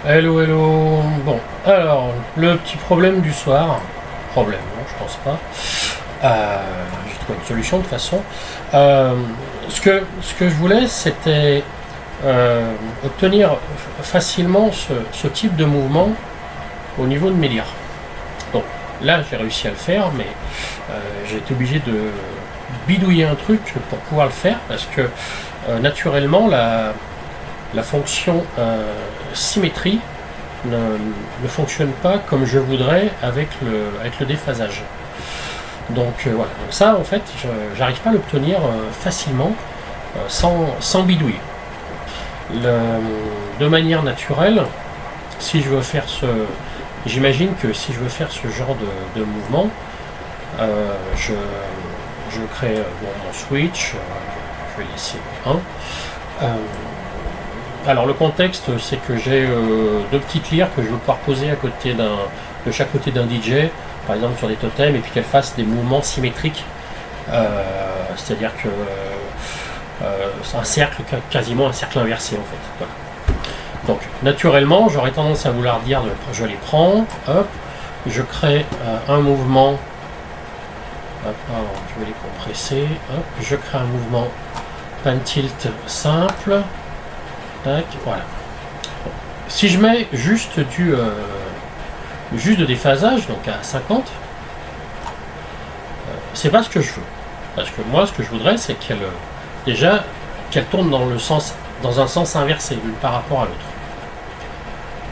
Hello, hello. Bon, alors, le petit problème du soir. Problème, non, je pense pas. J'ai trouvé une solution de toute façon. Ce que je voulais, c'était obtenir facilement ce type de mouvement au niveau de mes lyres. Donc, là, j'ai réussi à le faire, mais j'ai été obligé de bidouiller un truc pour pouvoir le faire, parce que naturellement, la fonction symétrie ne fonctionne pas comme je voudrais avec le déphasage. Donc voilà, donc ça en fait j'arrive pas à l'obtenir facilement sans bidouiller. De manière naturelle, si je veux faire j'imagine que si je veux faire ce genre de mouvement, je crée mon switch, je vais laisser un. Alors le contexte, c'est que j'ai deux petites lyres que je veux pouvoir poser à côté de chaque côté d'un DJ, par exemple sur des totems, et puis qu'elles fassent des mouvements symétriques, c'est-à-dire que c'est un cercle, quasiment un cercle inversé en fait. Voilà. Donc naturellement, j'aurais tendance à vouloir dire, je les prends, hop, je crée un mouvement, hop, je vais les compresser, hop, je crée un mouvement pan tilt simple. Tac, voilà. Bon. Si je mets juste juste de déphasage, donc à 50, c'est pas ce que je veux. Parce que moi, ce que je voudrais, c'est qu'elle tourne dans un sens inversé, l'une par rapport à l'autre.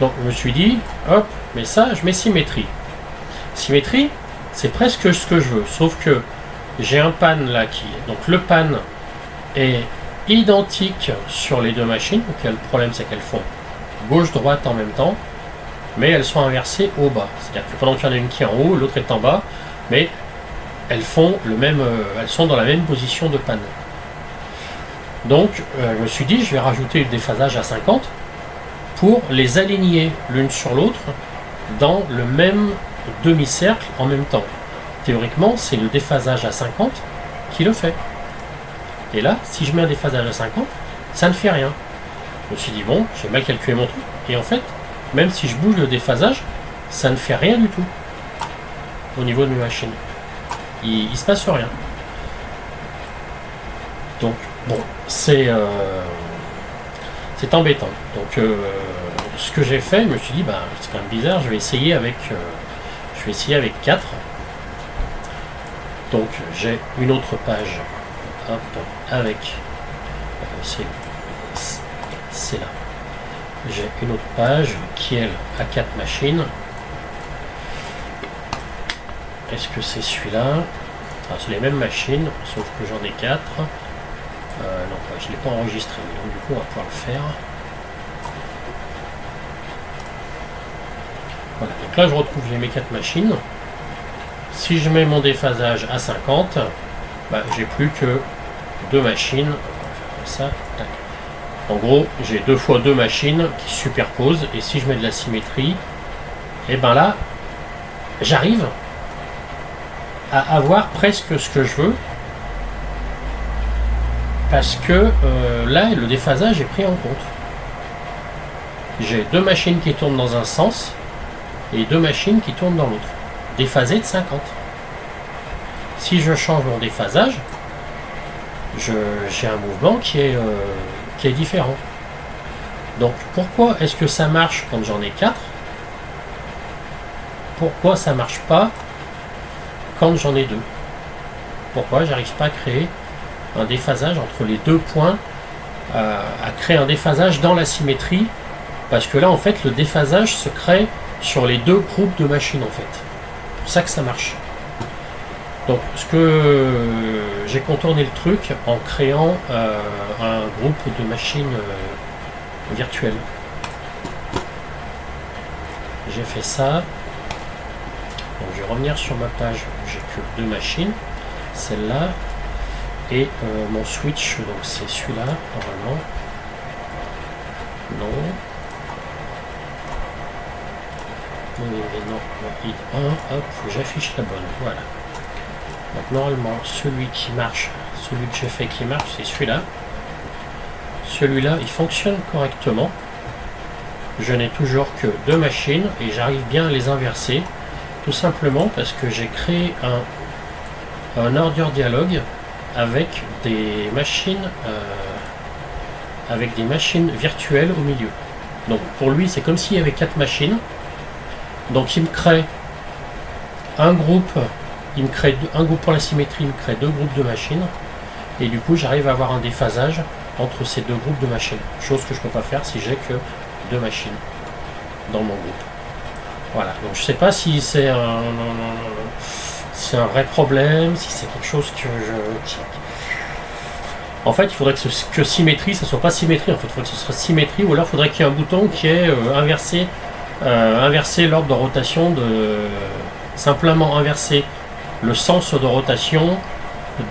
Donc je me suis dit, hop, mais ça, je mets symétrie. Symétrie, c'est presque ce que je veux, sauf que j'ai un pan là donc le pan est identique sur les deux machines. Donc le problème, c'est qu'elles font gauche-droite en même temps, mais elles sont inversées au bas. C'est-à-dire que pendant qu'il y en a une qui est en haut, l'autre est en bas, mais elles font elles sont dans la même position de panne. Donc je me suis dit, je vais rajouter le déphasage à 50 pour les aligner l'une sur l'autre dans le même demi-cercle en même temps. Théoriquement, c'est le déphasage à 50 qui le fait. Et là, si je mets un déphasage à 50, ça ne fait rien. Je me suis dit, bon, j'ai mal calculé mon truc. Et en fait, même si je bouge le déphasage, ça ne fait rien du tout au niveau de mes machines. Il se passe rien. Donc, bon, c'est embêtant. Donc, ce que j'ai fait, je me suis dit, c'est quand même bizarre, je vais essayer avec 4. Donc, j'ai une autre page. Hop, avec c'est là. J'ai une autre page qui elle a 4 machines. Est-ce que c'est celui-là? C'est les mêmes machines, sauf que j'en ai 4. Non, je ne l'ai pas enregistré, donc du coup on va pouvoir le faire. Voilà, donc là je retrouve mes 4 machines. Si je mets mon déphasage à 50, j'ai plus que 2 machines. On va faire comme ça. Tac. En gros, j'ai 2 fois 2 machines qui se superposent, et si je mets de la symétrie, et là, j'arrive à avoir presque ce que je veux, parce que là, le déphasage est pris en compte. J'ai 2 machines qui tournent dans un sens et 2 machines qui tournent dans l'autre, déphasées de 50. Si je change mon déphasage, j'ai un mouvement qui est différent. Donc pourquoi est-ce que ça marche quand j'en ai 4? Pourquoi ça marche pas quand j'en ai 2? Pourquoi j'arrive pas à créer un déphasage entre les deux points, à créer un déphasage dans la symétrie? Parce que là en fait le déphasage se crée sur les 2 groupes de machines en fait. C'est pour ça que ça marche. Donc j'ai contourné le truc en créant un groupe de machines virtuelles. J'ai fait ça. Donc je vais revenir sur ma page où j'ai que 2 machines. Celle-là et mon switch, donc c'est celui-là normalement. Non. Non, hop, faut que j'affiche la bonne. Voilà. Donc normalement, celui qui marche, celui que j'ai fait qui marche, c'est celui-là. Celui-là, il fonctionne correctement. je n'ai toujours que 2 machines et j'arrive bien à les inverser, tout simplement parce que j'ai créé un order dialogue avec des machines virtuelles au milieu. Donc pour lui c'est comme s'il y avait 4 machines, donc il me crée un groupe, un groupe pour la symétrie, il me crée 2 groupes de machines, et du coup j'arrive à avoir un déphasage entre ces 2 groupes de machines, chose que je ne peux pas faire si j'ai que 2 machines dans mon groupe. Voilà, donc je sais pas si c'est un vrai problème, si c'est quelque chose que en fait il faudrait que symétrie ça soit pas symétrie, en fait il faudrait que ce soit symétrie, ou alors il faudrait qu'il y ait un bouton qui est inverser l'ordre de rotation, simplement inverser le sens de rotation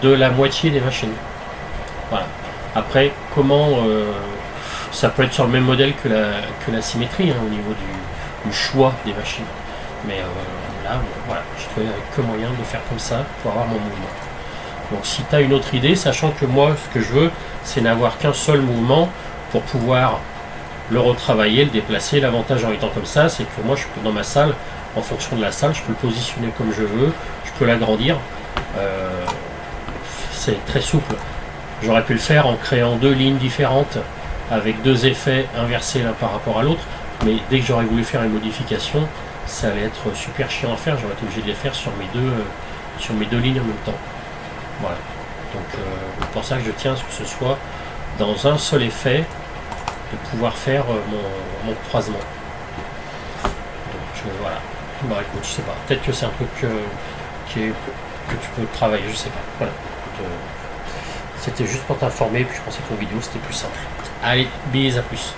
de la moitié des machines. Voilà. Après, comment ça peut être sur le même modèle que la symétrie, au niveau du choix des machines. Mais là, voilà, je trouvais que moyen de faire comme ça pour avoir mon mouvement. Donc si tu as une autre idée, sachant que moi, ce que je veux, c'est n'avoir qu'un seul mouvement pour pouvoir le retravailler, le déplacer. L'avantage en étant comme ça, c'est que moi, je peux dans ma salle, en fonction de la salle, je peux le positionner comme je veux, je peux l'agrandir. C'est très souple. J'aurais pu le faire en créant 2 lignes différentes avec 2 effets inversés l'un par rapport à l'autre, mais dès que j'aurais voulu faire une modification, ça allait être super chiant à faire, j'aurais été obligé de les faire sur mes deux lignes en même temps. Voilà. Donc c'est pour ça que je tiens à ce que ce soit dans un seul effet, de pouvoir faire mon croisement. Donc voilà. Bah écoute, je sais pas, peut-être que c'est un truc que tu peux travailler, je sais pas. Voilà. C'était juste pour t'informer, puis je pensais que ton vidéo c'était plus simple. Allez, bis, à plus.